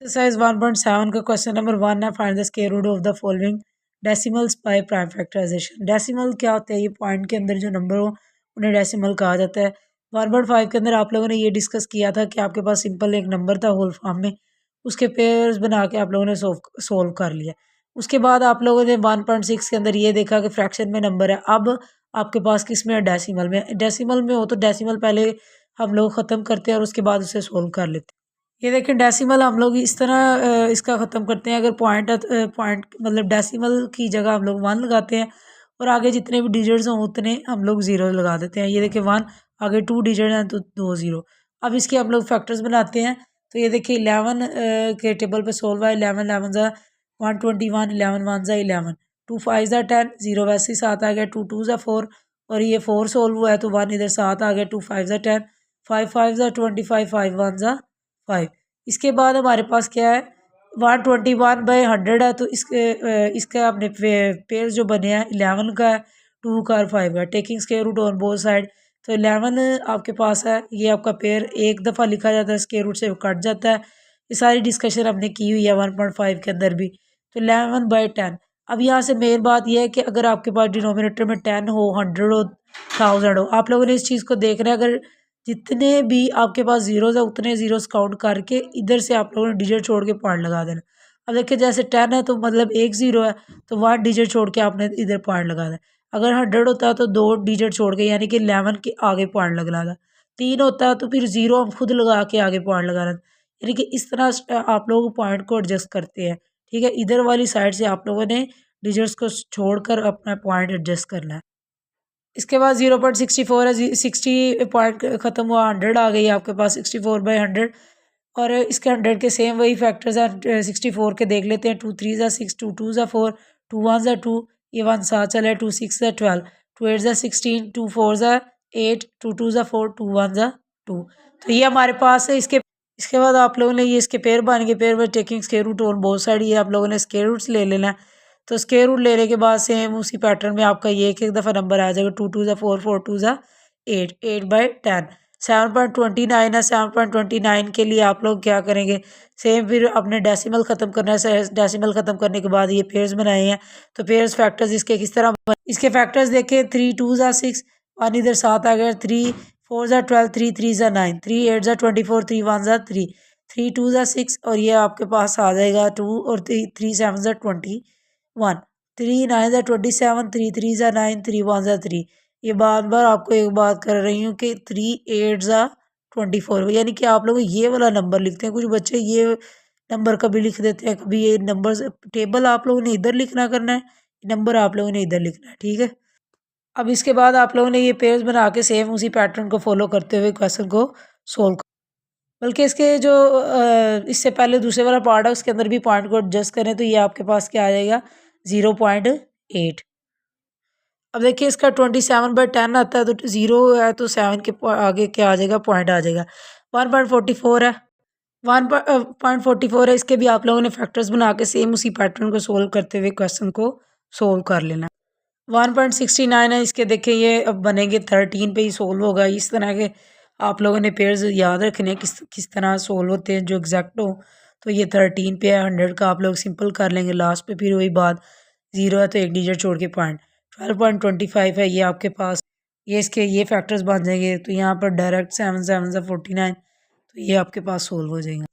Exercise 1.7 का question number 1 है, find the square root of the following decimals by prime factorisation. Decimal क्या होता है? ये पॉइंट के अंदर जो नंबर हो उन्हें डेसिमल कहा जाता है। 1.5 के अंदर आप लोगों ने ये डिस्कस किया था कि आपके पास सिंपल एक नंबर था होल फॉर्म में, उसके पेयर्स बना के आप लोगों ने सोल्व कर लिया। उसके बाद आप लोगों ने 1.6 के अंदर ये देखा कि फ्रैक्शन में नंबर है। अब आपके पास किस में है? डेसिमल में। डेसिमल में हो तो डेसिमल पहले हम लोग ख़त्म करते हैं और उसके बाद उसे सोल्व कर लेते हैं। ये देखें डेसिमल हम लोग इस तरह इसका ख़त्म करते हैं। अगर पॉइंट मतलब डेसिमल की जगह हम लोग 1 लगाते हैं और आगे जितने भी डिजिट्स हों उतने हम लोग 0 लगा देते हैं। ये देखिए 1, आगे 2 डिजिट हैं तो 2 0। अब इसके हम लोग फैक्टर्स बनाते हैं। तो ये देखिए 11 के टेबल पे सोल्व है। 11 11 ज़ा 121, 11 1 ज़ा 11, 2 5 ज़ा 10, 0 वैसे ही साथ आ गया, 2 2 ज़ा 4 और ये 4 सोल्व हुआ है तो 1 इधर साथ आ गया, 2 5 ज़ा 10, 5 5 ज़ा 25, 5 1 ज़ा 5। इसके बाद हमारे पास क्या है? 121/100 है तो इसके अपने पेयर जो बने हैं 11 का है, 2 का और 5 का। Taking square root on both side, तो 11 आपके पास है, ये आपका पेयर एक दफ़ा लिखा जाता है, स्क्वायर रूट से कट जाता है। ये सारी डिस्कशन हमने की हुई है 1.5 के अंदर भी। तो 11/10। अब यहाँ से मेन बात यह है कि अगर आपके पास डिनोमिनेटर में 10 हो, 100 हो, 1000 हो, आप लोगों ने इस चीज़ को देखना है। अगर जितने भी आपके पास जीरोज़ है उतने जीरोस काउंट करके इधर से आप लोगों ने डिजिट छोड़ के पॉइंट लगा देना। अब देखिए जैसे 10 है तो मतलब एक ज़ीरो है तो 1 डिजिट छोड़ के आपने इधर पॉइंट लगा देना। अगर 100 होता है तो 2 डिजिट छोड़ के यानी कि 11 के आगे पॉइंट लगना था। 3 होता है तो फिर 0 हम खुद लगा के आगे पॉइंट लगाना था। यानी कि इस तरह आप लोग पॉइंट को एडजस्ट करते हैं। ठीक है, इधर वाली साइड से आप लोगों ने डिजिट्स को छोड़कर अपना पॉइंट एडजस्ट करना है। इसके बाद 0.64 है, 60 पॉइंट ख़त्म हुआ, 100 आ गई आपके पास, 64/100। और इसके 100 के सेम वही फैक्टर्स हैं 64 के देख लेते हैं। 2 3 ज़ा 6, 2 2 ज़ा 4, 2 1 ज़ा 2, ये 1 साथ चले, 2 6 ज़ा 12, 2 8 ज़ा 16, 2 4 ज़ा 8, 2 2 ज़ा 4, 2 1 ज़ा 2। तो ये हमारे पास है। इसके बाद आप लोगों ने ये इसके पेयर बन गए। पेयर में taking square root on both side, ये आप लोगों ने स्क्वायर रूट्स ले लेना है। तो स्क्वायर रूट लेने के बाद सेम उसी पैटर्न में आपका ये एक दफ़ा नंबर आ जाएगा। 2 2 ज़ा 4, 4 2 ज़ा 8, 8/10। 7.29 है। 7.29 के लिए आप लोग क्या करेंगे? सेम फिर अपने डेसिमल ख़त्म करना है। डेसिमल ख़त्म करने के बाद ये पेयर्स बनाए हैं तो पेयर्स फैक्टर्स इसके किस तरह इसके फैक्टर्स देखें। 3 2 ज़ा 6, 1 इधर साथ आ गया, 3 4 ज़ा 12, 3 3 ज़ा 9, 3 8 ज़ा 24, 3 1 ज़ा 3, 3 2 ज़ा 6 और ये आपके पास आ जाएगा 2 और 3 7 ज़ा 21, 3 9 ज़ा 27, 3 3 ज़ा 9, 3 1 ज़ा 3। ये बार बार आपको एक बात कर रही हूँ कि 3 8 ज़ा 24, यानी कि आप लोग ये वाला नंबर लिखते हैं। कुछ बच्चे ये नंबर कभी लिख देते हैं, कभी ये नंबर टेबल आप लोगों ने इधर लिखना करना है, नंबर आप लोगों ने इधर लिखना है। ठीक है, अब इसके बाद आप लोगों ने ये पेयर्स बना के सेम उसी पैटर्न को फॉलो करते हुए क्वेश्चन को सोल्व, बल्कि इसके जो इससे पहले दूसरे वाला पार्ट है उसके अंदर भी पॉइंट को एडजस्ट करें तो ये आपके पास क्या आ जाएगा? 0.8। अब देखिए इसका 27/10 आता है तो 0 है तो 7 के आगे क्या आ जाएगा? पॉइंट आ जाएगा। 1.44 है, 1.44 है। इसके भी आप लोगों ने फैक्टर्स बना के सेम उसी पैटर्न को सोल्व करते हुए क्वेश्चन को सोल्व कर लेना। 1.69 है। इसके देखिए ये अब बनेंगे 13 पे ही सोल्व होगा। इस तरह के आप लोगों ने पेयर्स याद रखने किस किस तरह सोल्व होते हैं जो एग्जैक्ट हो। तो ये 13 पे है, 100 का आप लोग सिंपल कर लेंगे लास्ट पे, फिर वही बात 0 है तो एक डिजिट छोड़ के पॉइंट। 12.25 है ये आपके पास, ये इसके ये फैक्टर्स बन जाएंगे तो यहाँ पर डायरेक्ट 7 7 49, तो ये आपके पास सोल्व हो जाएगा।